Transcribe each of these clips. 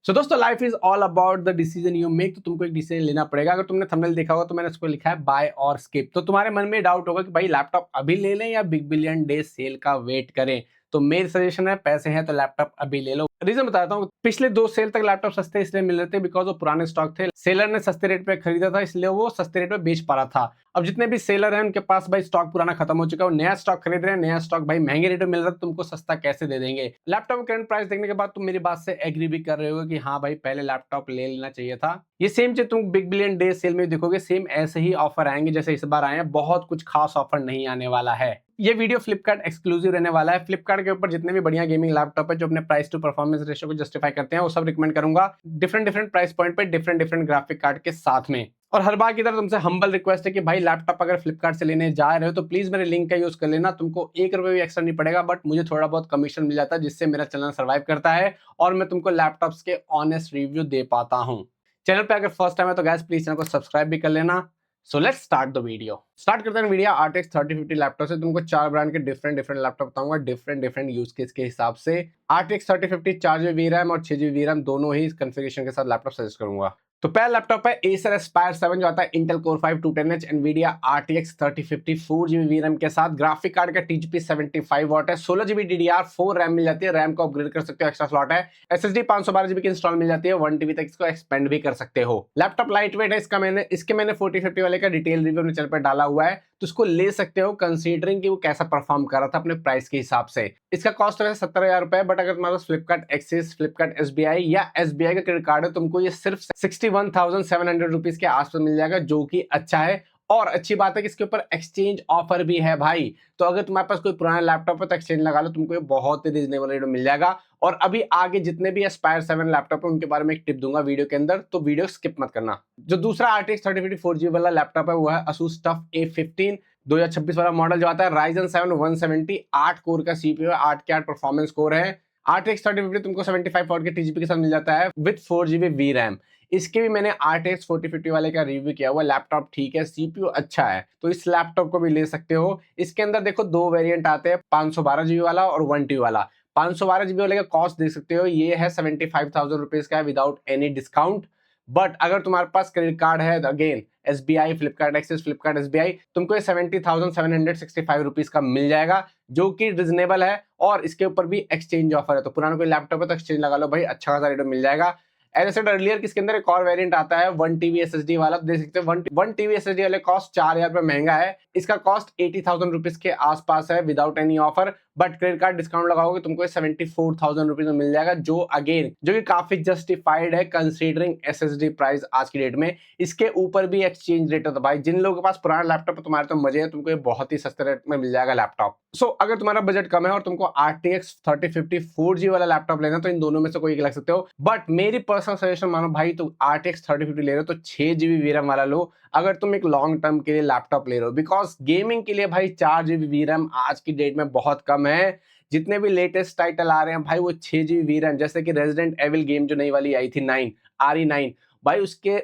सो दोस्तों life is all about the decision you make. तो तुमको एक डिसीजन लेना पड़ेगा। अगर तुमने थंबनेल देखा होगा तो मैंने उसको लिखा है बाय और स्किप। तो तुम्हारे मन में डाउट होगा कि भाई लैपटॉप अभी ले लें या बिग बिलियन डे सेल का वेट करें। तो मेरी सजेशन है, पैसे हैं तो लैपटॉप अभी ले लो। रीजन बताता हूँ। पिछले 2 सेल तक लैपटॉप सस्ते इसलिए मिल रहे थे बिकॉज वो पुराने स्टॉक थे। सेलर ने सस्ते रेट पे खरीदा था इसलिए वो सस्ते रेट पे बेच पा रहा था। अब जितने भी सेलर हैं उनके पास भाई स्टॉक पुराना खत्म हो चुका है, वो नया स्टॉक खरीद रहे हैं। नया स्टॉक भाई महंगे रेट में मिल रहा है, तुमको सस्ता कैसे दे देंगे। लैपटॉप करंट प्राइस देखने के बाद तुम मेरी बात से एग्री भी कर रहे हो कि हाँ भाई पहले लैपटॉप ले लेना चाहिए था। ये सेम चीज तुम बिग बिलियन डे सेल में देखोगे, सेम ऐसे ही ऑफर आएंगे जैसे इस बार आए हैं। बहुत कुछ खास ऑफर नहीं आने वाला है। ये वीडियो फ्लिपकार्ट एक्सक्लूसिव रहने वाला है। फ्लिपकार्ट के ऊपर जितने भी बढ़िया गेमिंग लैपटॉप है जो अपने प्राइस टू परफॉर्मेंस रेशियो को जस्टिफाई करते हैं वो सब रिकमेंड करूंगा। डिफरेंट डिफरेंट प्राइस पॉइंट पे डिफरेंट ग्राफिक कार्ड के साथ में। और हर बार की तरह तुमसे हम्बल रिक्वेस्ट है कि भाई लैपटॉप अगर फ्लिपकार्ट से लेने जा रहे हो तो प्लीज मेरे लिंक का यूज कर लेना। तुमको 1 रुपए भी एक्स्ट्रा नहीं पड़ेगा, बट मुझे थोड़ा बहुत कमीशन मिल जाता है जिससे मेरा चैनल सर्वाइव करता है और मैं तुमको लैपटॉप्स के ऑनेस्ट रिव्यू दे पाता हूँ। चैनल पे अगर फर्स्ट टाइम है तो गाइस प्लीज चैनल को सब्सक्राइब भी कर लेना। So let's start the video. Start करते हैं वीडियो RTX 3050 लैपटॉप से। तुमको 4 ब्रांड के डिफरेंट लैपटॉप बताऊंगा डिफरेंट यूज केस के हिसाब से। RTX 3050 4 GB रैम और 6 GB रैम दोनों ही कॉन्फ़िगरेशन के साथ लैपटॉप सजेस्ट करूंगा। तो पहला लैपटॉप है Acer Aspire 7 जो आता है Intel Core 5 210H NVIDIA RTX 3050 4 GB VRAM के साथ। ग्राफिक कार्ड का TGP 75 वाट है। 16 GB DDR4 रैम मिल जाती है। रैम को अपग्रेड कर सकते हो, एक्स्ट्रा स्लॉट है। SSD 512 GB की इंस्टॉल मिल जाती है। 1 TB तक इसको एक्सपेंड भी कर सकते हो। लैपटॉप लाइट वेट है। इसके मैंने 4050 वाले का डिटेल रिव्यू अपने चैनल पर डाला हुआ है, तो उसको ले सकते हो कंसीडरिंग कि वो कैसा परफॉर्म कर रहा था अपने प्राइस के हिसाब से। इसका कॉस्ट है 70,000 रुपए, बट अगर तुम्हारे पास फ्लिपकार्ट एक्सिस, फ्लिपकार्ट SBI या SBI का क्रेडिट कार्ड है तुमको ये सिर्फ 61,700 रुपीज के आसपास मिल जाएगा, जो कि अच्छा है। और अच्छी बात है कि इसके ऊपर एक्सचेंज ऑफर भी है भाई। तो अगर तुम्हारे पास कोई पुराना लैपटॉप है तो एक्सचेंज लगा लो, तुमको ये बहुत ही रिजनेबल रेट में मिल जाएगा। और अभी आगे जितने भी Aspire 7 लैपटॉप है उनके बारे में एक टिप दूंगा वीडियो के अंदर, तो वीडियो स्किप मत करना। जो दूसरा RTX 3050 4GB वाला लैपटॉप है वो है Asus TUF A15 2026 वाला मॉडल जो आता है। Ryzen 7 170 8 कोर का CPU है, 8 के 8 परफॉर्मेंस कोर है। RTX 3050 तुमको 75 वॉट के TGP के साथ मिल जाता है विद 4 GB VRAM। इसके भी मैंने RTX 4050 वाले का रिव्यू किया हुआ। लैपटॉप ठीक है, CPU अच्छा है, तो इस लैपटॉप को भी ले सकते हो। इसके अंदर देखो 2 वेरिएंट आते हैं, 512 GB वाला और 1TB वाला। 512 GB वाले का कॉस्ट देख सकते हो, ये है 75,000 रुपीज का विदाउट एनी डिस्काउंट। बट अगर तुम्हारे पास क्रेडिट कार्ड है again SBI, Flipkart axis, Flipkart SBI, तुमको ये 70,765 रुपीज का मिल जाएगा, जो कि रिजनेबल है। और इसके ऊपर भी एक्सचेंज ऑफर है, तो पुराना कोई लैपटॉप है तो एक्सचेंज लगा लो भाई, अच्छा खासा रेट में मिल जाएगा। एज आई सेड अर्लियर इसके अंदर एक और वेरिएंट आता है 1 TB SSD वाला, देख सकते हो 1 TB SSD वाले कॉस्ट 4,000 रुपए महंगा है। इसका कॉस्ट 80,000 रुपीज के आसपास है without any offer, but credit card discount लगाओगे तुमको 74,000 रुपीज में मिल जाएगा, जो कि काफी जस्टिफाइड है कंसीडरिंग SSD प्राइस आज की डेट में। इसके ऊपर भी एक्सचेंज रेट है, तो भाई जिन लोगों के पास पुराना लैपटॉप है तुम्हारे तो मजे है, तुमको ये बहुत ही सस्ते रेट में मिल जाएगा लैपटॉप। सो अगर तुम्हारा बजट कम है और तुमको RTX 3050 4G वाला लैपटॉप लेना तो इन दोनों में से कोई एक लग सकते हो। बट मेरी पर्सनल सजेशन मानो भाई, तो RTX 3050 ले रहे हो तो 6 GB VRAM वाला लो, अगर तुम एक लॉन्ग टर्म के लिए लैपटॉप ले रहे हो। बिकॉज गेमिंग के लिए भाई 4 GB VRAM आज की डेट में बहुत कम है। जितने भी लेटेस्ट टाइटल आ रहे हैं भाई वो 6 GB VRAM, जैसे कि रेजिडेंट एविल गेम जो नई वाली आई थी 9 RE9, भाई उसके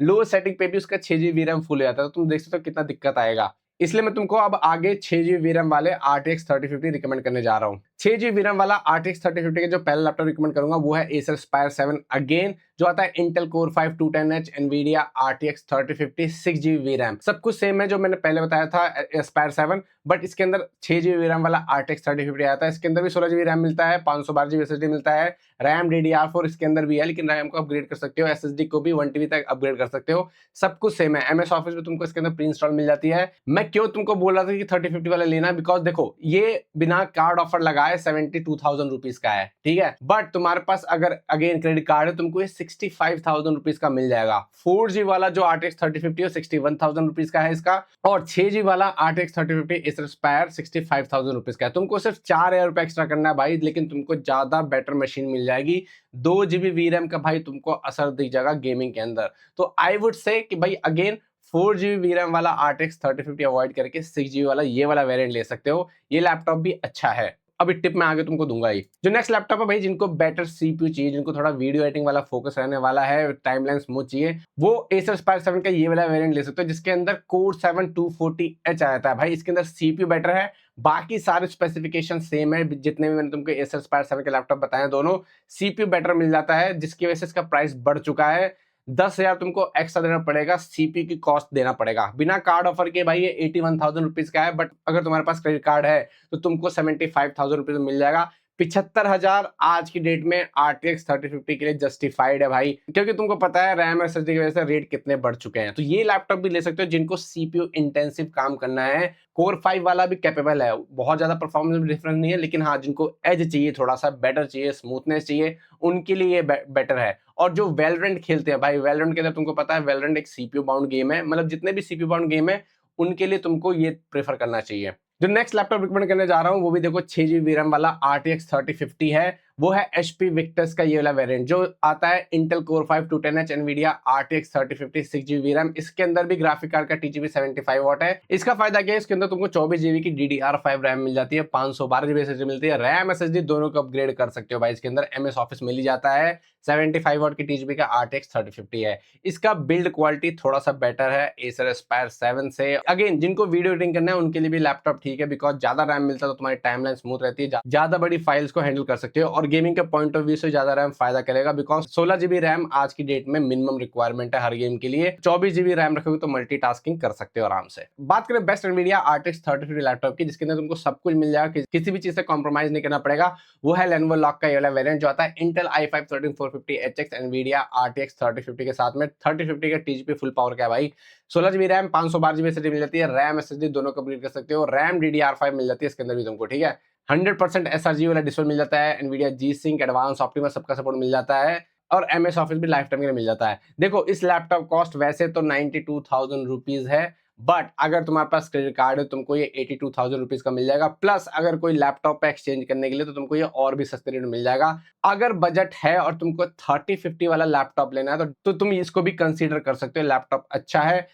लो सेटिंग पे भी उसका 6 GB VRAM फुल हो जाता है, तो तुम देख सकते हो कितना दिक्कत आएगा। इसलिए मैं तुमको अब आगे 6 GB VRAM वाले RTX 3050 रिकमेंड करने जा रहा हूँ। 6 GB VRAM वाला RTX 3050 के जो पहला लैपटॉप रिकमेंड करूंगा वो है Acer Aspire 7 अगेन, जो आता है Intel Core 5 210H NVIDIA RTX 3050 6 GB VRAM। सब कुछ सेम है जो मैंने पहले बताया था Aspire 7, बट इसके अंदर 6 GB VRAM वाला RTX 3050 आता है। इसके अंदर भी 16 GB रैम मिलता है, 512 GB SSD मिलता है। रैम DDR4 इसके अंदर भी है, लेकिन रैम को अपग्रेड कर सकते हो, SSD को भी 1 TB तक अपग्रेड कर सकते हो। सब कुछ सेम है। MS ऑफिस में तुमको इसके अंदर प्री इंस्टॉल मिल जाती है। मैं क्यों तुमको बोल रहा था कि 3050 वाला लेना, बिकॉज देखो ये बिना कार्ड ऑफर लगाए 72,000 रुपीज का है, ठीक है। बट तुम्हारे पास अगर अगेन क्रेडिट कार्ड है तुमको ये 65,000 रुपीज का मिल जाएगा। 4G वाला जो RTX 3050 है 61,000 रुपीज का है इसका, और 6G वाला RTX 3050 Acer Aspire 65,000 रुपीज का है। तुमको सिर्फ 4,000 रुपए एक्स्ट्रा करना है भाई, लेकिन तुमको ज्यादा बेटर मशीन मिल जाएगी। 2 GB VRAM का भाई तुमको असर दिख जाएगा गेमिंग के अंदर। तो आई वुड से कि भाई अगेन 4 GB VRAM वाला RTX 3050 अवॉइड करके 6 GB वाला ये वाला वेरिएंट ले सकते हो। ये लैपटॉप भी अच्छा है। अभी टिप मैं आगे तुमको दूंगा ही। जो नेक्स्ट लैपटॉप है भाई, जिनको बेटर सीपीयू चाहिए, जिनको थोड़ा वीडियो एडिटिंग वाला फोकस रहने वाला है, टाइमलाइन स्मूथ चाहिए, वो Acer Aspire 7 का ये वाला वेरिएंट ले सकते हो, जिसके अंदर Core 7 240H आता है। भाई इसके अंदर सीपीयू बेटर है, बाकी सारे स्पेसिफिकेशन सेम है, जितने भी मैंने तुमको Acer Aspire 7 के लैपटॉप बताए दोनों, सीपीयू बेटर मिल जाता है, जिसकी वजह से इसका प्राइस बढ़ चुका है। 10,000 तुमको एक्स्ट्रा देना पड़ेगा, सीपी की कॉस्ट देना पड़ेगा। बिना कार्ड ऑफर के भाई ये 81,000 रुपीज का है, बट अगर तुम्हारे पास क्रेडिट कार्ड है तो तुमको 75,000 रुपीज में मिल जाएगा। 75,000 आज की डेट में RTX 3050 के लिए जस्टिफाइड है भाई, क्योंकि तुमको पता है रैम और एसएसडी की वजह से रेट कितने बढ़ चुके हैं। तो ये लैपटॉप भी ले सकते हो जिनको सीपीयू इंटेंसिव काम करना है। कोर 5 वाला भी कैपेबल है, बहुत ज्यादा परफॉर्मेंस डिफरेंस नहीं है, लेकिन हाँ जिनको एज चाहिए, थोड़ा सा बेटर चाहिए, स्मूथनेस चाहिए, उनके लिए ये बेटर है। और जो वैलोरेंट खेलते हैं भाई, वैलोरेंट के अंदर तुमको पता है वैलोरेंट एक सीपीयू बाउंड गेम है, मतलब जितने भी सीपीयू बाउंड गेम है उनके लिए तुमको ये प्रेफर करना चाहिए। जो नेक्स्ट लैपटॉप रिकमेंड करने जा रहा हूँ वो भी देखो 6GB रैम वाला RTX 3050 है। वो है HP Victus का ये वाला वेरिएंट जो आता है Intel Core 5 210H NVIDIA RTX 3050 6GB RAM. इसके अंदर भी ग्राफिक कार्ड का TGP 75 वाट है। इसका फायदा क्या है, इसके अंदर तुमको 24GB की DDR5 रैम मिल जाती है, 512GB SSD मिलती है, रैम SSD दोनों को अपग्रेड कर सकते हो भाई। इसके अंदर MS ऑफिस मिल ही जाता है, 75 वाट की TGP का RTX 3050 है। इसका बिल्ड क्वालिटी थोड़ा सा बेटर है Acer Aspire 7 से। अगेन जिनको वीडियो एडिटिंग करना है उनके लिए भी लैपटॉप ठीक है, बिकॉज ज्यादा रैम मिलता है तो तुम्हारी टाइमलाइन स्मूथ रहती है, ज्यादा बड़ी फाइल्स को हैंडल कर सकते हो। और गेमिंग के पॉइंट ऑफ व्यू से ज्यादा रैम फायदा करेगा, बिकॉज 16GB रैम आज की डेट में मिनिमम रिक्वायरमेंट है हर गेम के लिए। 24GB रैम रखोगे तो मल्टीटास्किंग कर सकते हो आराम से। बात करें बेस्ट NVIDIA RTX 3050 लैपटॉप की, जिसके अंदर तुमको सब कुछ मिल जाएगा, किसी भी चीज से कॉम्प्रोमाइज नहीं करना पड़ेगा, वो है Lenovo Lock का ये वाला वेरिएंट जो आता है Intel i5 13450HX NVIDIA RTX 3050 के साथ में। 3050 का TGP फुल पावर का है भाई, 16GB रैम, 512GB SSD मिल जाती है, रैम SSD दोनों कंप्लीट कर सकते हो, रैम DDR5 मिल जाती है इसके अंदर भी तुमको, ठीक है। 100% SRG वाला डिस्प्ले मिल जाता है, NVIDIA G-Sync एडवांस ऑप्टिमस सबका सपोर्ट मिल जाता है, और MS ऑफिस भी लाइफ टाइम के लिए मिल जाता है। देखो इस लैपटॉप कॉस्ट वैसे तो 92,000 रुपीज है, बट अगर तुम्हारे पास क्रेडिट कार्ड है तुमको ये 82,000 रुपीज का मिल जाएगा, प्लस अगर कोई लैपटॉप पे एक्सचेंज करने के लिए तो तुमको ये और भी सस्ते रेट में मिल जाएगा। अगर बजट है और तुमको 3050 वाला लैपटॉप लेना है तो तुम इसको भी कंसीडर कर सकते हो, लैपटॉप अच्छा है।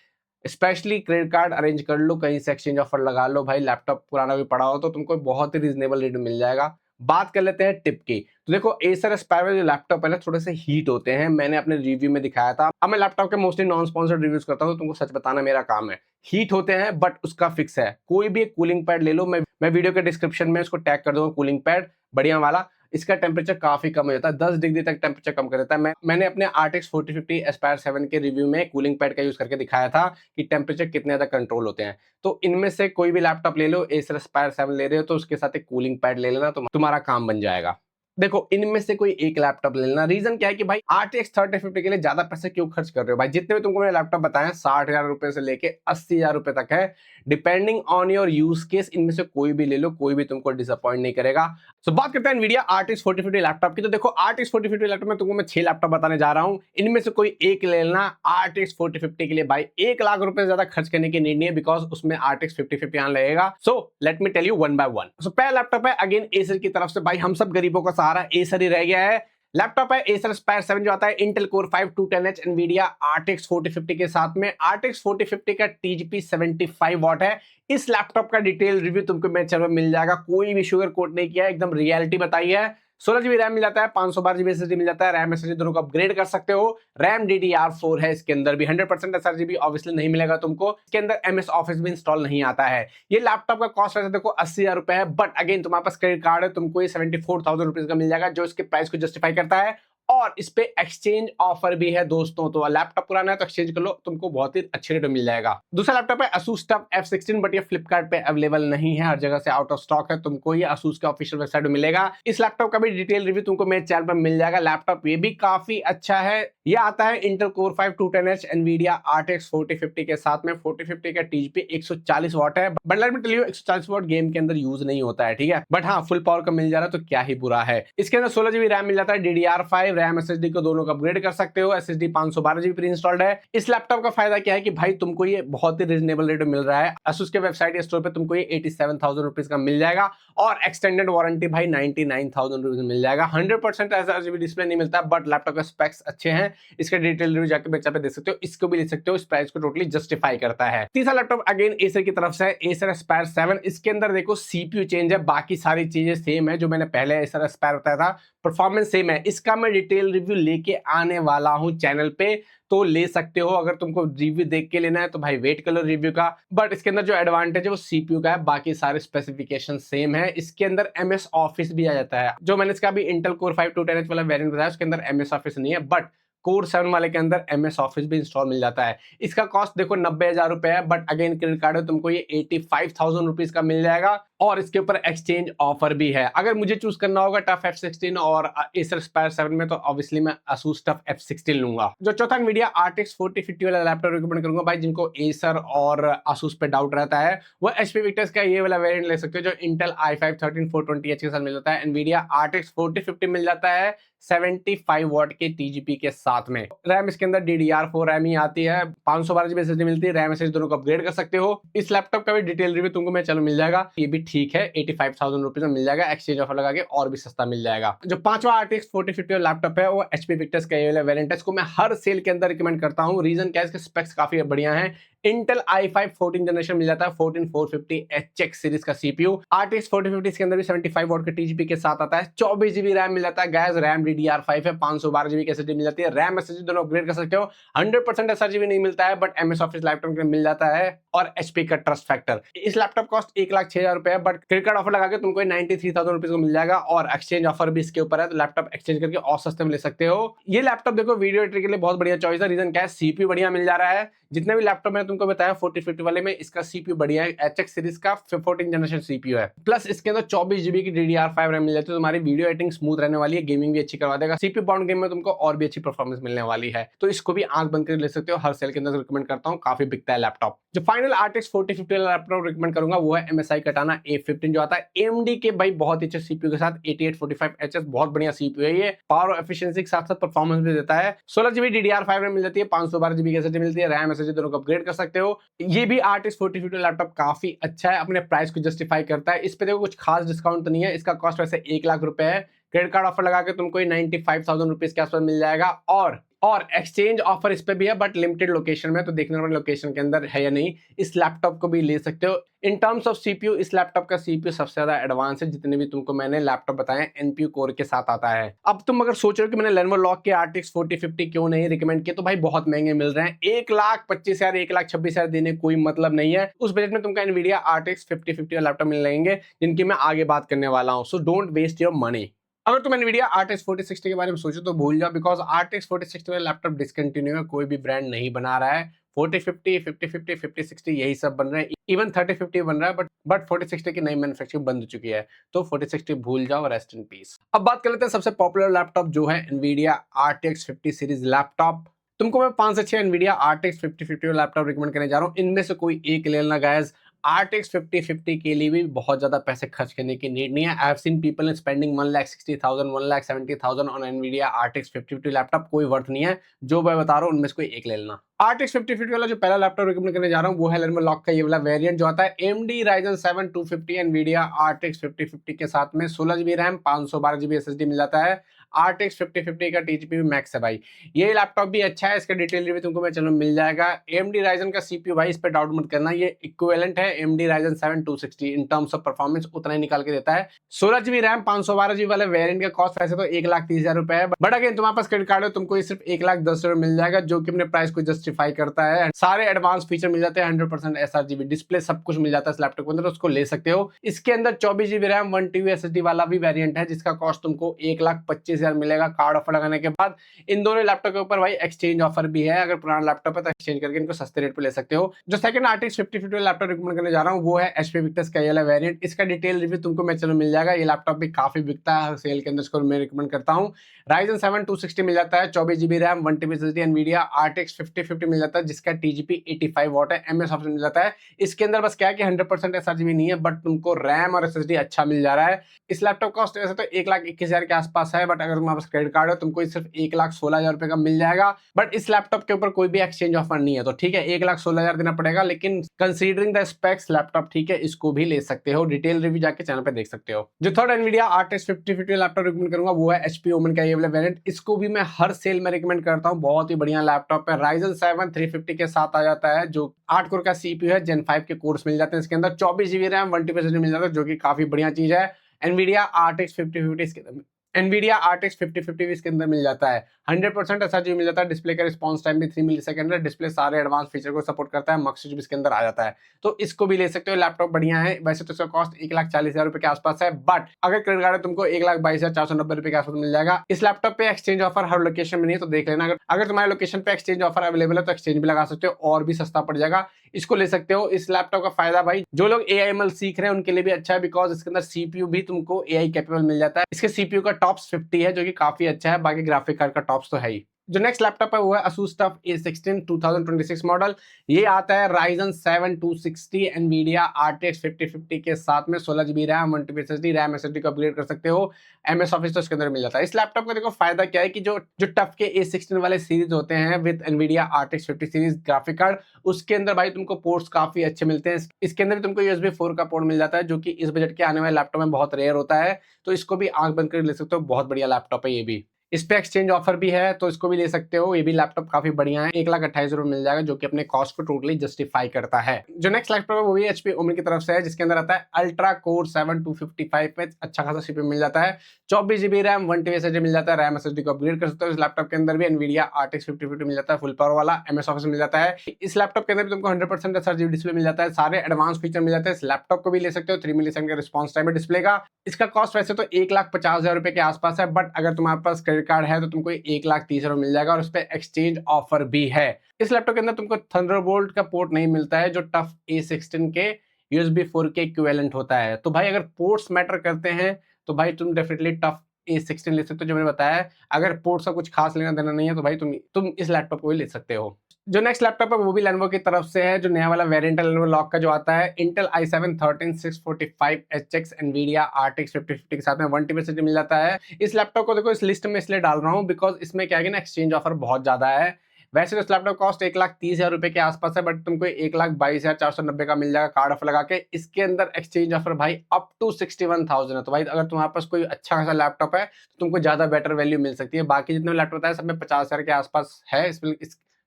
स्पेशली क्रेडिट कार्ड अरेंज कर लो, कहीं से एक्सचेंज ऑफर लगा लो भाई, लैपटॉप पुराना भी पड़ा हो तो तुमको बहुत ही रीजनेबल रेट में मिल जाएगा। बात कर लेते हैं टिप की। तो देखो Acer Aspire जो लैपटॉप है ना, थोड़े से हीट होते हैं, मैंने अपने रिव्यू में दिखाया था। अब मैं लैपटॉप के मोस्टली नॉन स्पॉन्सर्ड रिव्यूज करता हूं, तो तुमको सच बताना मेरा काम है। हीट होते हैं बट उसका फिक्स है, कोई भी एक कूलिंग पैड ले लो, मैं वीडियो के डिस्क्रिप्शन में उसको टैग कर दूंगा, कूलिंग पैड बढ़िया वाला। इसका टेम्परेचर काफी कम हो जाता है, 10 डिग्री तक टेम्परेचर कम कर देता है। मैंने अपने RTX 4050 Aspire 7 के रिव्यू में कूलिंग पैड का यूज करके दिखाया था कि टेम्परेचर कितने ज्यादा कंट्रोल होते हैं। तो इनमें से कोई भी लैपटॉप ले लो, Acer Aspire 7 ले रहे हो तो उसके साथ एक कूलिंग पैड ले लेना, तो तुम्हारा काम बन जाएगा। देखो इनमें से कोई एक लैपटॉप ले लेना। रीजन क्या है कि भाई RTX 3050 के लिए ज्यादा पैसे क्यों खर्च कर रहे हो भाई, जितने भी तुमको मैंने लैपटॉप बताया 60,000 रुपए से लेके 80,000 रुपए तक है, depending on your use case. इनमें से कोई भी ले लो, कोई भी तुमको डिसअपॉइंट नहीं करेगा। सो बात करते हैं NVIDIA RTX 4050 लैपटॉप की। तो देखो RTX 4050 लैपटॉप में तुमको मैं 6 लैपटॉप बताने जा रहा हूं, इनमें से कोई एक ले लेना। RTX 4050 के लिए भाई 1 लाख रुपए ज्यादा खर्च करने की नीड नहीं है, बिकॉज उसमें RTX 5050 आने लगेगा। So let me tell you one by one. So पहला लैपटॉप है अगेन Acer की तरफ से, भाई हम सब गरीबों का सहारा Acer ही रह गया है। लैपटॉप है Acer Aspire 7 जो आता है Intel Core 5 210H NVIDIA RTX 4050 के साथ में। RTX 4050 का TGP 75 वाट है। इस लैपटॉप का डिटेल रिव्यू तुमको मेरे चैनल में मिल जाएगा, कोई भी शुगर कोट नहीं किया है, एकदम रियलिटी बताई है। 16GB रैम मिल जाता है, 512GB SSD मिल जाता है, रैम SSD दोनों को अपग्रेड कर सकते हो। रैम DDR4 है इसके अंदर भी, 100% sRGB ऑब्वियसली नहीं मिलेगा तुमको। इसके अंदर MS ऑफिस भी इंस्टॉल नहीं आता है। ये लैपटॉप का कॉस्ट वैसे देखो 80,000 रुपए है, बट अगेन तुम्हारे पास क्रेडिट कार्ड है, तुमको ये 74,000 रुपीज का मिल जाएगा, जो इसके प्राइस को जस्टिफाई करता है। और इस पे एक्सचेंज ऑफर भी है दोस्तों, तो लैपटॉप पुराना है तो एक्सचेंज कर लो, तुमको बहुत ही अच्छे रेट में मिल जाएगा। दूसरा लैपटॉप है Asus TUF F16, बट ये फ्लिपकार्ट पे अवेलेबल नहीं है, हर जगह से आउट ऑफ स्टॉक है। तुमको ये Asus के ऑफिशियल वेबसाइट में मिलेगा। इस लैपटॉप का भी डिटेल रिव्यू तुमको मेरे चैनल पर मिल जाएगा। लैपटॉप ये भी काफी अच्छा है। ये आता है Intel Core 5 210H NVIDIA RTX 4050 के साथ में। 4050 का TGP 140 वाट है, but let me tell you 140 watt game के अंदर यूज नहीं होता है, ठीक है। बट हाँ फुल पावर का मिल जा रहा है तो क्या ही बुरा है। इसके अंदर 16GB रैम मिल जाता है, DDR5 रैम SSD को दोनों को अपग्रेड कर सकते हो। SSD 512GB प्री इंस्टॉल्ड है। इस लैपटॉप का फायदा क्या है कि भाई तुमको ये बहुत ही रीजनेबल रेट में मिल रहा है। Asus के वेबसाइट या स्टोर पे तुमको ये 87,000 रुपीज का मिल जाएगा, और एक्सटेंडेड वारंटी भाई 99,000 रुपीज में मिल जाएगा। 100% sRGB डिस्प्ले नहीं मिलता, बट लैपटॉप के स्पेक्स अच्छे हैं, इसका डिटेल रिव्यू जाकर बेचा पे देख सकते हो, इसको भी ले सकते हो, इस प्राइस को टोटली जस्टिफाई करता है। तीसरा लैपटॉप अगेन एसर की तरफ से है, एसर एस्पायर 7। इसके अंदर देखो सीपीयू चेंज है, बाकी सारी चीजें सेम है जो मैंने पहले एसर एस्पायर बताया था, परफॉर्मेंस सेम है। इसका मैं डिटेल रिव्यू लेके आने वाला हूं चैनल पे, तो ले सकते हो। अगर तुमको रिव्यू देख के लेना है तो भाई वेट कर लो रिव्यू का। बट इसके अंदर जो एडवांटेज है वो सीपीयू का है, बाकी सारे स्पेसिफिकेशन सेम है। इसके अंदर एमएस ऑफिस भी आ जाता है, जो मैंने इसका अभी इंटेल कोर 5 210H वाला वेरिएंट बताया उसके अंदर एमएस ऑफिस नहीं है, बट कोर 7 वाले के अंदर एमएस ऑफिस भी इंस्टॉल मिल जाता है। इसका कॉस्ट देखो 90,000 रुपए है, बट अगेन क्रेडिट कार्ड है तुमको ये 85,000 रुपीज का मिल जाएगा, और इसके ऊपर एक्सचेंज ऑफर भी है। अगर मुझे चूज करना होगा टफ F16 और एसर एस्पायर 7 में, तो ऑब्वियसली मैं Asus टफ F16 लूंगा। जो चौथा NVIDIA RTX 4050 वाला लैपटॉप रिकमेंड करूंगा भाई, जिनको एसर और Asus पे डाउट रहता है, वो HP Victus का ये वाला वेरिएंट ले सकते हो, जो इंटेल i5 13420H के साथ मिल जाता है। NVIDIA RTX 4050 मिल जाता है 75 वॉट के TGP के साथ में। रैम इसके अंदर DDR4 रैम ही आती है, 512 GB SSD मिलती है, रैम एसएसडी दोनों को अपग्रेड कर सकते हो। इस लैपटॉप का भी डिटेल रिव्यू तुमको मैं चलो मिल जाएगा, ये भी ठीक है, 85,000 रुपीज में मिल जाएगा, एक्सचेंज ऑफर लगा के और भी सस्ता मिल जाएगा। जो पांचवा RTX 4050 लैपटॉप है वो HP Victus का ये वाला वेरिएंट है, इसको मैं हर सेल के अंदर रिकमेंड करता हूँ। रीजन क्या है, इसके स्पेक्स काफी बढ़िया है। इंटेल i5 14 जनरेशन मिल जाता है, 14450HX सीरीज का CPU। RTX 4050 के अंदर भी 75 वॉट के TGP के साथ आता है, 24 GB रैम मिल जाता है गैस, रैम DDR5 है, 512 GB की SSD मिल जाती है, रैम SSD दोनों अपग्रेड कर सकते हो। 100% sRGB नहीं मिलता है, बट MS ऑफिस लैपटॉप में मिल जाता है, और HP का ट्रस्ट फैक्टर। इस लैपटॉप कॉस्ट 1,06,000 रुपए है, बट क्रेडिट कार्ड ऑफर लगा के तुमको 93,000 रुपीज को मिल जाएगा, और एक्सचेंज ऑफर भी इसके ऊपर है, तो लैपटॉप एक्सचेंज करके और सस्ते में ले सकते हो। ये लैपटॉप देखो वीडियो एडिटर के लिए बहुत बढ़िया चॉइस है। रीजन क्या है, CPU बढ़िया मिल जा रहा है। जितने भी लैपटॉप मैंने तुमको बताया 4050 वाले में, इसका CPU बढ़िया है, HX सीरीज का 14 जनरेशन CPU है, प्लस इसके अंदर 24 GB की DDR5 रैम मिल जाती है, तुम्हारी वीडियो एडिटिंग स्मूथ रहने वाली है, गेमिंग भी अच्छी करवा देगा। CPU बाउंड गेम में तुमको और भी अच्छी परफॉर्मेंस मिलने वाली है, तो इसको भी आंख बंद कर ले सकते हो। हर सेल के अंदर रिकमेंड करता हूँ, काफी बिकता है लैपटॉप। जो फाइनल RTX 4050 लैपटॉप रिकमेंड करूंगा वो है MSI Katana A15, जो आता है AMD के भाई बहुत अच्छे CPU के साथ, 8845HS बहुत बढ़िया CPU है ये, पावर और एफिशिएंसी के साथ साथ परफॉर्मेंस भी देता है। 16 GB DDR5 रैम मिल जाती है, 512 GB की SSD मिलती है, रैम SSD दोनों को अपग्रेड कर सकते हो। ये भी RTX 4050 लैपटॉप काफी अच्छा है, अपने प्राइस को जस्टिफाई करता है। इस पे देखो कुछ खास डिस्काउंट तो नहीं है, इसका कॉस्ट वैसे 1 लाख रुपए है, क्रेडिट कार्ड ऑफर लगा के तुमको 95,000 रुपीज के आसपास मिल जाएगा, और एक्सचेंज ऑफर इस पे भी है, बट लिमिटेड लोकेशन में, तो देखने वाले लोकेशन के अंदर है या नहीं। इस लैपटॉप को भी ले सकते हो। इन टर्म्स ऑफ CPU, इस लैपटॉप का CPU सबसे ज्यादा एडवांस है, जितने भी तुमको मैंने लैपटॉप बताए NPU कोर के साथ आता है। अब तुम अगर सोच रहे हो कि मैंने Lenovo Legion के RTX 4050 क्यों नहीं रिकमेंड किया, तो भाई बहुत महंगे मिल रहे हैं, 1,25,000 1,26,000 देने कोई मतलब नहीं है। उस बजट में तुमको NVIDIA RTX 5050 लैपटॉप मिल जाएंगे, जिनकी मैं आगे बात करने वाला हूँ। So don't waste your money. अगर तुम NVIDIA RTX 4060 के बारे में सोचो तो भूल जाओ, बिकॉज RTX 4060 वाला लैपटॉप डिसकंटिन्यू है, कोई भी ब्रांड नहीं बना रहा है। 4050, 5050, 5060 यही सब बन रहे हैं, इवन 3050 बन रहा है, बट 4060 की नई मैन्युफैक्चरिंग बंद हो चुकी है, तो 4060 भूल जाओ, रेस्ट इन पीस। अब बात कर लेते हैं सबसे पॉपुलर लैपटॉप जो है NVIDIA RTX 50 सीरीज लैपटॉप। तुमको मैं 5 से 6 NVIDIA RTX 5050 लैपटॉप रिकमेंड करने जा रहा हूँ, इनमें से कोई एक ले लेना गाइस। RTX 5050 के लिए भी बहुत ज्यादा पैसे खर्च करने की नीड नहीं है। I have seen people spending 1,60,000 1,70,000 on NVIDIA RTX 5050 laptop, कोई वर्थ नहीं है। जो मैं बता रहा हूँ उनमें से कोई एक ले लेना। RTX 5050 वाला जो पहला लैपटॉप रिकमेंड करने जा रहा हूँ वो है Lenovo Legion का ये वाला वेरिएंट, जो आता है AMD Ryzen 7 250 NVIDIA RTX 5050 के साथ में, 16 GB रैम, 512 GB SSD मिल जाता है। RTX 5050 का TGP भी मैक्स है भाई। ये लैपटॉप भी अच्छा है, इसका डिटेल रिव्यू तुमको मैं चलो मिल जाएगा। AMD Ryzen का CPU भाई, इस पे डाउट मत करना, ये इक्विवेलेंट है AMD Ryzen 7 260, in terms of performance उतना ही निकाल के देता है। 16 GB रैम, 512 GB वाले वेरिएंट का कॉस्ट वैसे तो 1,30,000 रुपए है, बट अगेन तुम्हारे पास क्रेडिट कार्ड है, तुमको ये सिर्फ 1,10,000 मिल जाएगा, जो कि अपने प्राइस को जस्टिफाई करता है। सारे एडवांस फीचर मिल जाते हैं, 100% sRGB डिस्प्ले, सब कुछ मिल जाता है इस लैपटॉप के अंदर, उसको ले सकते हो। इसके अंदर 24 GB रैम 1 TB SSD वाला भी वेरिएंट है, जिसका कॉस्ट तुमको 1,25,000 मिलेगा कार्ड ऑफर लगाने के बाद। इन दोनों लैपटॉप के ऊपर भाई एक्सचेंज ऑफर भी है, अगर पुराना लैपटॉप है तो एक्सचेंज करके इनको सस्ते रेट पे ले सकते हो। जो सेकंड RTX 5050 लैपटॉप रिकमेंड करने जा रहा हूँ वो है HP Victus का ये वाला वेरिएंट। इसका डिटेल रिव्यू तुमको मैं चलो मिल जाएगा। ये लैपटॉप भी काफी बिकता है सेल के अंदर, इसको मैं रिकमेंड करता हूँ। Ryzen 7 260 मिल जाता है, 24 GB RAM, 1 TB SSD, NVIDIA RTX 5050 मिल जाता है, जिसका TGP 85 वॉट है, MS ऑप्शन मिल जाता है। इसके अंदर बस क्या है कि 100% sRGB नहीं है, बट तुमको रैम और SSD अच्छा मिल जा रहा है। इस लैपटॉप का कॉस्ट वैसे तो 1,21,000 के आसपास है, बट अगर अगर तुम्हारे पास क्रेडिट कार्ड है तुमको ये सिर्फ 1,16,000 रुपए का मिल जाएगा। बट इस लैपटॉप के ऊपर कोई भी एक्सचेंज ऑफर नहीं है, तो ठीक है 1,16,000 देना पड़ेगा, लेकिन कंसीडरिंग द स्पेक्स लैपटॉप ठीक है इसको भी ले सकते हो। डिटेल रिव्यू जाके चैनल पे देख सकते हो। जो third Nvidia RTX 5050 laptop recommend करूंगा वो है HP ओमेन का ये वाला वेरिएंट। इसको भी मैं हर सेल में रिकमेंड करता हूँ, बहुत ही बढ़िया लैपटॉप है। Ryzen 7 350 के साथ आ जाता है, जो 8 कोर का CPU है, Gen 5 के कोर्स मिल जाते हैं इसके अंदर, 24 GB रैम 1TB मिल जाता है, जो कि काफी बढ़िया चीज है। NVIDIA RTX 5050 NVIDIA RTX 5050 भी इसके अंदर मिल जाता है। 100% SRG मिल जाता है। डिस्प्ले का रिस्पांस टाइम भी 3 मिलीसेकंड है। डिस्प्ले सारे एडवांस फीचर को सपोर्ट करता है। मक्सिज भी इसके अंदर आ जाता है, तो इसको भी ले सकते हो। लैपटॉप बढ़िया है। वैसे तो इसका कॉस्ट 1,40,000 रुपए के आसपास है, बट अगर क्रेडिट कार्ड है तुमको 1,22,490 रुपए के आसपास मिल जाएगा। इस लैपटॉप पे एक्सचेंज ऑफर हर लोकेशन में नहीं है, तो देख लेना। अगर तुम्हारे लोकेशन पे एक्सचेंज ऑफर अवेलेबल है तो एक्सचेंज भी लगा सकते हो और भी सस्ता पड़ जाएगा। इसको ले सकते हो। इस लैपटॉप का फायदा भाई जो लोग AIML सीख रहे हैं उनके लिए भी अच्छा है, बिकॉज इसके अंदर CPU भी तुमको AI कैपेबल मिल जाता है। इसके CPU का टॉप्स 50 है, जो कि काफी अच्छा है। बाकी ग्राफिक कार्ड का टॉप्स तो है ही। जो नेक्स्ट लैपटॉप है वो है Asus TUF A16 2026 मॉडल। ये आता है Ryzen 7 260 NVIDIA RTX 5050 के साथ में, 16 GB RAM 1TB SSD, RAM SSD को अपग्रेड कर सकते हो। MS ऑफिस तो इसके अंदर मिल जाता है। इस लैपटॉप का देखो फायदा क्या है कि जो TUF के A16 वाले सीरीज होते हैं with NVIDIA RTX 50 series graphic card, उसके अंदर भाई तुमको पोर्ट्स काफी अच्छे मिलते हैं। इसके अंदर भी तुमको USB 4 का पोर्ट मिल जाता है, जो कि इस बजट के आने वाले लैपटॉप में बहुत रेयर होता है, तो इसको भी आंख बंद कर ले सकते हो। बहुत बढ़िया लैपटॉप है ये भी। इस पे एक्सचेंज ऑफर भी है, तो इसको भी ले सकते हो। ये भी लैपटॉप काफी बढ़िया है। 1,28,000 मिल जाएगा, जो कि अपने कॉस्ट को टोटली जस्टिफाई करता है। जो नेक्स्ट लैपटॉप है वो भी HP ओमेन की तरफ से है, जिसके अंदर आता है अल्ट्रा कोर 7 255 में अच्छा खासा CPU मिल जाता है। 24 GB रैम 1TB SSD मिल जाता है। रैम SSD को अपग्रेड कर सकते हो। इस लैपटॉप के अंदर भी NVIDIA RTX 5050 मिल जाता है, फुल पावर वाला। MS ऑफिस मिल जाता है। इस लैपटॉप के अंदर भी तुमको 100% SRG डिस्प्ले मिल जाता है। सारे एडवांस फीचर मिल जाते हैं। इस लैपटॉप को भी ले सकते हो। 3 मिलीसेकंड का रिस्पांस टाइम है डिस्प्ले का। इसका कॉस्ट वैसे तो 1,50,000 रुपए के आसपास है, बट अगर तुम्हारे पास क्रेडिट कार्ड है तो तुमको 1,30,000 मिल जाएगा, और उस पर एक्सचेंज ऑफर भी है। इस लैपटॉप के अंदर तुमको थंडरबोल्ट का पोर्ट नहीं मिलता है, जो TUF A16 के USB 4 के इक्विवेलेंट होता है। तो भाई अगर पोर्ट्स मैटर करते हैं तो भाई तुम डेफिनेटली TUF A16 ले सकते हो, जो मैंने बताया। अगर पोर्ट्स का कुछ खास लेना देना नहीं है तो भाई तुम इस लैपटॉप को भी ले सकते हो। जो नेक्स्ट लैपटॉप है वो भी लेनोवो की तरफ से है। जो नया वाला वेरिएंट है लेनोवो लॉक का, जो आता है Intel i7 13645HX NVIDIA RTX 5050 के साथ में 1TB SSD मिल जाता है। इस लैपटॉप को देखो इस लिस्ट में इसलिए डाल रहा हूँ बिकॉज इसमें क्या है ना, एक्सचेंज ऑफर बहुत ज्यादा है। वैसे तो इस लैपटॉप कॉस्ट 1,30,000 रुपए के आसपास है, बट तुमको 1,22,490 का मिल जाएगा कार्ड ऑफर लगा के। इसके अंदर एक्सचेंज ऑफर भाई अप टू 61,000 है। तो भाई अगर तुम्हारे पास कोई अच्छा खासा लैपटॉप है तो तुमको ज्यादा बेटर वैल्यू मिल सकती है। बाकी जितने लैपटॉप है सब में 50,000 के आसपास है,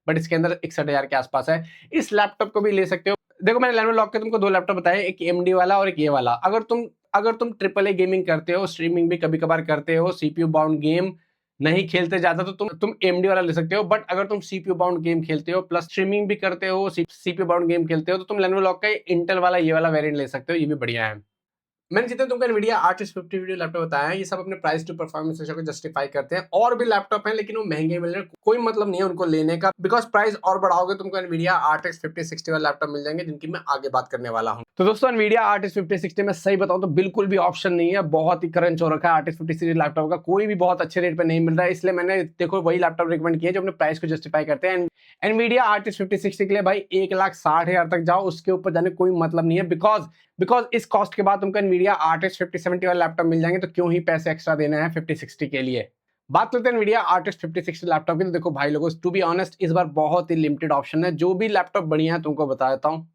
बट इसके अंदर 61,000 के आसपास है। इस लैपटॉप को भी ले सकते हो। देखो मैंने लेनोवो लॉक के तुमको 2 लैपटॉप बताए, एक AMD वाला और एक ये वाला। अगर तुम AAA गेमिंग करते हो, स्ट्रीमिंग भी कभी कभार करते हो, CPU बाउंड गेम नहीं खेलते ज्यादा, तो तुम AMD वाला ले सकते हो। बट अगर तुम CPU बाउंड गेम खेलते हो प्लस स्ट्रीमिंग भी करते हो, CPU बाउंड गेम खेलते हो, तो तुम लेनोवो लॉक का इंटेल वाला ये वाला वेरिएंट ले सकते हो। ये भी बढ़िया है। मैंने जितने तुमको NVIDIA RTX 5050 लैपटॉप बताया है, ये सब अपने प्राइस टू परफॉर्मेंस रेशो को जस्टिफाई करते हैं। और भी लैपटॉप हैं लेकिन वो महंगे मिल रहे हैं, कोई मतलब नहीं है उनको लेने का, बिकॉज प्राइस और बढ़ाओगे तुमको NVIDIA RTX 5060 वाले लैपटॉप मिल जाएंगे, जिनकी मैं आगे बात करने वाला हूँ। तो दोस्तों NVIDIA RTX 5060 में सही बताऊं तो बिल्कुल भी ऑप्शन नहीं है, बहुत ही क्रंच हो रखा है। RTX 50 सीरीज लैपटॉप का कोई भी बहुत अच्छे रेट पे नहीं मिल रहा है, इसलिए मैंने देखो वही लैपटॉप रिकमेंड किया जो अपने प्राइस को जस्टिफाई करते हैं। NVIDIA RTX 5060 के लिए भाई 1,60,000 तक जाओ, उसके ऊपर जाने कोई मतलब नहीं है, बिकॉज इस कॉस्ट के बाद तुमको NVIDIA RTX 5070 वाले लैपटॉप मिल जाएंगे, तो क्यों ही पैसे एक्स्ट्रा देना है 5060 के लिए। बात करते हैं NVIDIA RTX 5060 लैपटॉप की। तो देखो भाई लोगों, टू बी ऑनेस्ट इस बार बहुत ही लिमिटेड ऑप्शन है। जो भी लैपटॉप बढ़िया है तुमको बता देता हूँ।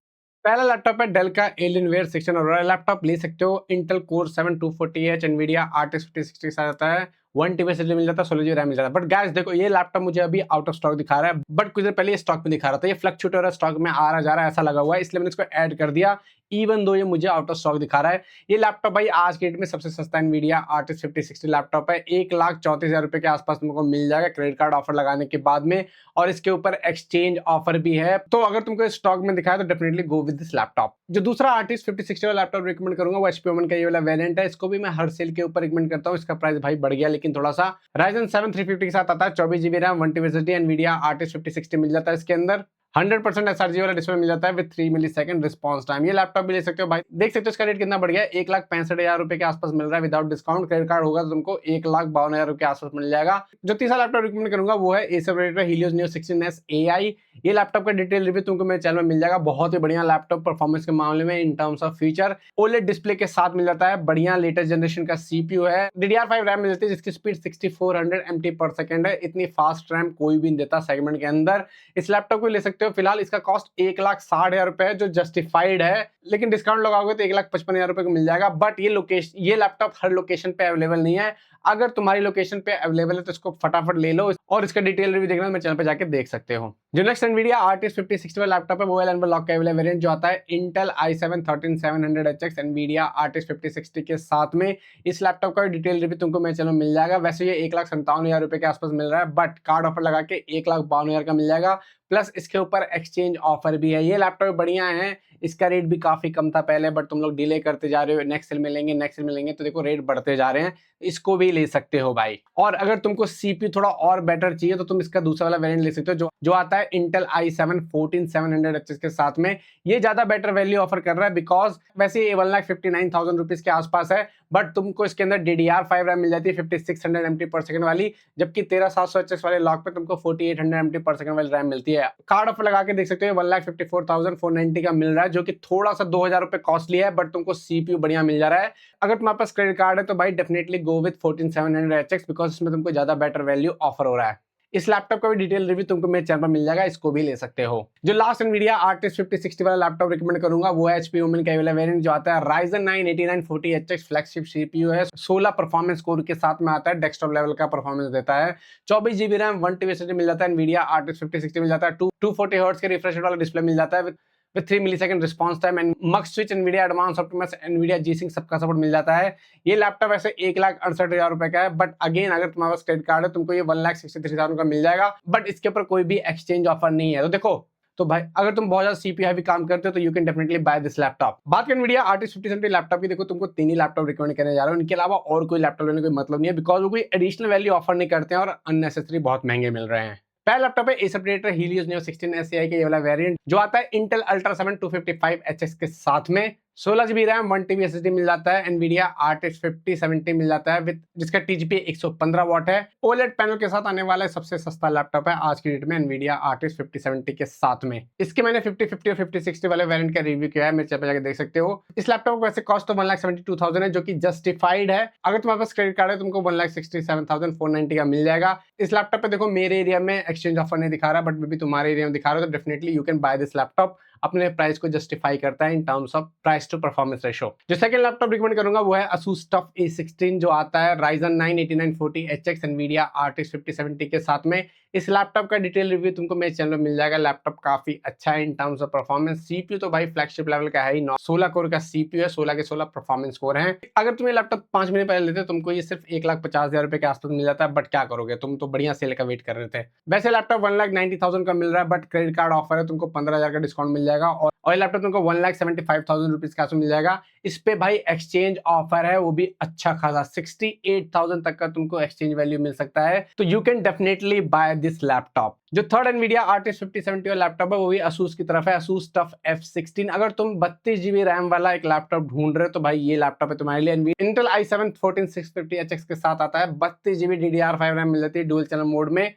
पहला लैपटॉप है डेल का एलियनवेयर 16 लैपटॉप, ले सकते हो। Intel core 7 240H NVIDIA RTX 5060 के साथ आता है। 1TB SSD मिल जाता है, 16 GB रैम मिल जाता है। बट गाइस देखो ये लैपटॉप मुझे अभी आउट ऑफ स्टॉक दिखा रहा है, बट कुछ देर पहले ये स्टॉक में दिखा रहा था। ये फ्लक्चुएट हो रहा है, स्टॉक में आ रहा जा रहा है, ऐसा लगा हुआ है, इसलिए मैंने इसको ऐड कर दिया, इवन दो ये मुझे आउट ऑफ स्टॉक दिखा रहा है। ये लैपटॉप भाई आज के डेट में सबसे सस्ता NVIDIA RTX 5060 लैपटॉप है। 1,34,000 रुपए के आसपास तुमको मिल जाएगा क्रेडिट कार्ड ऑफर लगाने के बाद में, और इसके ऊपर एक्सचेंज ऑफर भी है। तो अगर तुमको स्टॉक में दिखाया तो definitely go with this laptop. जो दूसरा RTX 5060 वाला लैपटॉप रिकमेंड करूंगा वो HP ओमेन का ये वाला वेरिएंट है। इसको भी मैं हर सेल के ऊपर रिकमेंड करता हूँ। इसका प्राइस भाई बढ़ गया लेकिन थोड़ा सा। Ryzen 7 350 के साथ आता है, 24 GB RAM 1TB SSD NVIDIA RTX 5060 मिल जाता है इसके अंदर। 100% एसआरजी वाला डिस्प्ले मिल जाता है with 3 millisecond response time. ये लैपटॉप भी ले सकते हो भाई, देख सकते हो इसका रेट कितना बढ़ गया है, 1,65,000 रुपए के आसपास मिल रहा है विदाउट डिस्काउंट। क्रेडिट कार्ड होगा तो तुमको 1,52,000 रुपए के आसपास मिल जाएगा। जो तीसरा लैपटॉप रिकमेंड करूंगा वो है Acer Predator Helios Neo 16s AI। ये लैपटॉप का डिटेल रिव्यू तुमको मेरे चैनल में मिल जाएगा। बहुत ही बढ़िया लैपटॉप परफॉर्मेंस के मामले में इन terms of feature. OLED display के साथ मिल जाता है, बढ़िया लेटेस्ट जनरेशन का सीपीयू है, DDR5 रैम मिल जाती है जिसकी स्पीड 6400 MT पर सेकंड है। इतनी फास्ट रैम कोई भी नहीं देता सेगमेंट के अंदर। इस लैपटॉप को ले सकते हो। फिलहाल इसका कॉस्ट 1,60,000 रुपए है जो जस्टिफाइड है, लेकिन डिस्काउंट लगाओगे तो 1,55,000 रुपए को मिल जाएगा। बट ये लैपटॉप हर लोकेशन पे अवेलेबल नहीं है। अगर तुम्हारी लोकेशन पे अवेलेबल है तो इसको फटाफट ले लो, और इसका डिटेल रिव्यू देखना मेरे चैनल पे जाके देख सकते हो। जो नेक्स्ट एनवीडिया RTX 5060 वाला लैपटॉप है वो है अनलॉक केबल वेरिएंट जो आता है Intel i7 13700HX Nvidia RTX 5060 के साथ में। इस लैपटॉप का डिटेल रिव्यू तुमको मेरे चैनल में मिल जाएगा। वैसे ये 1,57,000 रुपए के आसपास मिल रहा है, बट कार्ड ऑफर लगा के 1,52,000 का मिल जाएगा। प्लस इसके ऊपर एक्सचेंज ऑफर भी है। ये लैपटॉप बढ़िया है, इसका रेट भी काफी कम था पहले, बट तुम लोग डिले करते जा रहे हो, नेक्स्ट सेल में लेंगे नेक्स्ट सेल में लेंगे, तो देखो रेट बढ़ते जा रहे हैं। इसको भी ले सकते हो भाई। और अगर तुमको सीपीयू थोड़ा और बेटर चाहिए तो तुम इसका दूसरा वाला वेरिएंट ले सकते हो जो आता है Intel i7 14700HX के साथ में। ये ज्यादा बेटर वैल्यू ऑफर कर रहा है, बिकॉज वैसे ये 1,59,000 रुपीज के आसपास है, बट तुमको इसके अंदर DDR5 रैम मिल जाती है 5600 MT पर सेकंड वाली, जबकि 13700HX वाले लॉक पे तुमको 4800 MT पर सेकंड वाली रैम मिलती है। कार्ड ऑफर लगा के देख सकते हो 1,54,490 का मिल रहा है, जो कि थोड़ा सा 2,000 रुपए कॉस्टली है, बट तुमको सीपीयू बढ़िया मिल जा रहा है। अगर तुम्हारे पास क्रेडिट कार्ड है तो भाई definitely go with 14700HX, because इसमें तुमको ज्यादा बेटर वैल्यू ऑफर हो रहा है। इस लैपटॉप का भी डिटेल रिव्यू तुमको मेरे चैनल पर मिल जाएगा, इसको भी ले सकते हो। जो लास्ट एनवीडिया RTX 5060 वाला लैपटॉप रिकमेंड करूंगा वो है HP Omen का वाला वेरिएंट जो आता है Ryzen 9 8940HX फ्लैगशिप सीपीयू है। 16 परफॉर्मेंस कोर के साथ में आता है, डेस्कटॉप लेवल का परफॉर्मेंस देता है। 24 GB रैम 1 TB SSD मिल जाता है, एनवीडिया RTX 5060 मिल जाता है। 240 हर्ट्ज के रिफ्रेश रेट वाला डिस्प्ले मिल जाता है with 3 millisecond response time and mux switch Nvidia advanced Optimus Nvidia G-Sync सबका सपोर्ट मिल जाता है। ये लैपटॉप वैसे 1,68,000 रुपए का है, बट अगेन अगर तुम्हारे पास क्रेडिट कार्ड है तुमको ये 1,63,000 का मिल जाएगा, बट इसके ऊपर कोई भी एक्सचेंज ऑफर नहीं है। तो देखो, तो भाई अगर तुम बहुत ज्यादा सीपीयू हैवी काम करते हो तो you can definitely buy this laptop. बात करें एनवीडिया RTX 5070 लैपटॉप की, देखो तुमको 3 ही लैपटॉप रिकमेंड करने जा रहा हूं, इनके अलावा और कोई लैपटॉप लेने का कोई मतलब नहीं है, बिकॉज वो कोई एडिशनल वैल्यू ऑफर नहीं करते हैं और अननेसेसरी बहुत महंगे मिल रहे हैं। पहला लैपटॉप है Acer Predator Helios Neo 16s AI के ये वाला वेरिएंट जो आता है Intel Ultra 7 255HX के साथ में। 16 GB रैम 1 TB SSD मिल जाता है, एनवीडिया RTX 5070 मिल जाता है विद जिसका TGP 115 वाट है। OLED पैनल के साथ आने वाला है सबसे सस्ता लैपटॉप है आज की डेट में एनवीडिया RTX 5070 के साथ में। इसके मैंने 5050 और 5060 वाले वेरिएंट का रिव्यू किया है, मेरे चैनल पे जाकर देख सकते हो। इस लैपटॉप को वैसे कॉस्ट तो 1,72,000 है, जो कि जस्टिफाइड है। अगर तुम्हारे पास क्रेडिट कार्ड है तुमको 1,67,490 का मिल जाएगा। इस लैपटॉप पे देखो मेरे एरिया में एक्सचेंज ऑफर नहीं दिखा रहा, बट मे बी तुम्हारे एरिया में दिखा रहा है, तो definitely you can buy this laptop. अपने प्राइस को जस्टिफाई करता है in terms of price to performance ratio. जो सेकंड लैपटॉप रिकमेंड करूंगा वो है Asus TUF A16 जो आता है Ryzen 9 8940HX एनवीडिया RTX 5070 के साथ में। इस लैपटॉप का डिटेल रिव्यू तुमको मेरे चैनल में मिल जाएगा। लैपटॉप काफी अच्छा है in terms of performance. CPU तो भाई फ्लैगशिप लेवल का है ही, 16 कोर का सीपीयू है, 16 के 16 परफॉर्मेंस कोर हैं। अगर तुम ये लैपटॉप 5 महीने पहले लेते तुमको ये सिर्फ 1,50,000 रुपए के आसपास मिल जाता है, बट क्या करोगे, तुम तो बढ़िया सेल का वेट कर रहे थे। वैसे लैपटॉप 1,90,000 का मिल रहा है, बट क्रेडिट कार्ड ऑफर है, तुमको 15,000 का डिस्काउंट मिल जाएगा, और लैपटॉप तुमको 1,75,000 रुपीज के आसपास मिल जाएगा। इस पे भाई एक्सचेंज ऑफर है, वो भी अच्छा खासा 68,000 तक का तुमको एक्सचेंज वैल्यू मिल सकता है, तो you can definitely buy this laptop. जो थर्ड एनवीडिया RTX 5070 वाला लैपटॉप है वो भी Asus की तरफ है, Asus TUF F16। अगर तुम 32 GB रैम वाला एक लैपटॉप ढूंढ रहे हो तो भाई ये लैपटॉप है तुम्हारे लिए। Intel i7 14650HX के साथ आता है, 32 GB DDR5 रैम मिल जाती है डुअल चैनल मोड में,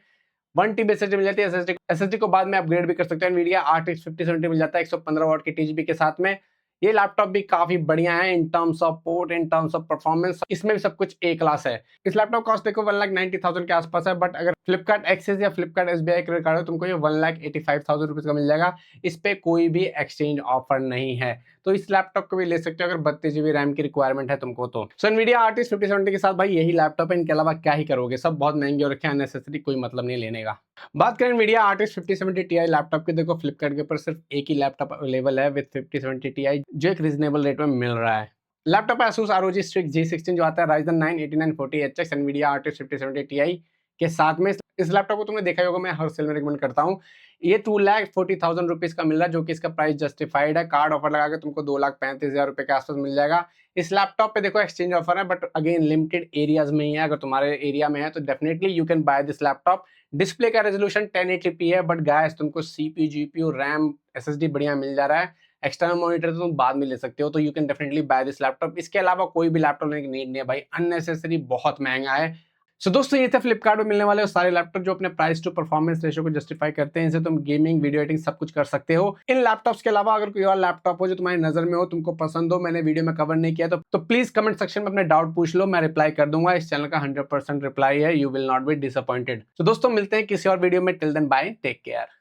1 TB SSD मिल जाती है। SSD को बाद में अपग्रेड भी कर सकते हैं। एनवीडिया RTX 5070 मिल जाता है 115 वाट की TGP के साथ में। ये लैपटॉप भी काफी बढ़िया है in terms of port, in terms of performance, इसमें भी सब कुछ ए क्लास है। इस लैपटॉप कॉस्ट देखो 1,90,000 के आसपास है, बट अगर फ्लिपकार्ट एक्सेस या फ्लिपकार्ट SBI क्रेडिट कार्ड हो तुमको ये 1,85,000 रुपीज का मिल जाएगा। इस पे कोई भी एक्सचेंज ऑफर नहीं है, तो इस लैपटॉप को भी ले सकते हो अगर 32 GB रैम की रिक्वायरमेंट है तुमको तो। सो एनवीडिया RTX 5070 के साथ भाई यही लैपटॉप है, इनके अलावा क्या ही करोगे, सब बहुत महंगे और रखे, अननेसेसरी कोई मतलब नहीं लेने का। बात करें एनवीडिया RTX 5070 Ti लैपटॉप की, देखो फ्लिपकार्ट के ऊपर सिर्फ एक ही लैपटॉप अवेलेबल है विद 5070 Ti जो एक रीजनेबल रेट में मिल रहा है। लैपटॉप है Asus ROG Strix G16 जो आता है Ryzen 9 8940HX Nvidia RTX 5070 Ti के साथ में। इस लैपटॉप को तुमने देखा ही होगा, मैं हर सेल में रिकमेंड करता हूँ। ये 2,40,000 रुपीज का मिल रहा है, जो कि इसका प्राइस जस्टिफाइड है। कार्ड ऑफर लगा के तुमको 2,35,000 रुपए के आसपास मिल जाएगा। इस लैपटॉप पे देखो एक्सचेंज ऑफर है, बट अगेन लिमिटेड एरियाज में ही है। अगर तुम्हारे एरिया में है तो definitely you can buy this laptop. Display का रेजोल्यूशन 1080p है, बट गाइस तुमको CPU, GPU, रैम, SSD बढ़िया मिल जा रहा है। एक्सटर्नल मॉनिटर तो तुम बाद में ले सकते हो, तो you can definitely buy this laptop. इसके अलावा कोई भी लैपटॉप लेने की नीड नहीं है भाई, अननेसेसरी बहुत महंगा है। सो दोस्तों, ये थे फ्लिपकार्ट में मिलने वाले सारे लैपटॉप जो अपने प्राइस टू परफॉर्मेंस रेशियो को जस्टिफाई करते हैं। इनसे तुम गेमिंग, वीडियो एडिटिंग सब कुछ कर सकते हो। इन लैपटॉप्स के अलावा अगर कोई और लैपटॉप हो जो तुम्हारी नजर में हो, तुमको पसंद हो, मैंने वीडियो में कवर नहीं किया, तो प्लीज कमेंट सेक्शन में अपने डाउट पूछ लो, मैं रिप्लाई कर दूंगा। इस चैनल का 100% रिप्लाई है, you will not be disappointed. तो दोस्तों, मिलते हैं किसी और वीडियो में। Till then bye, take care.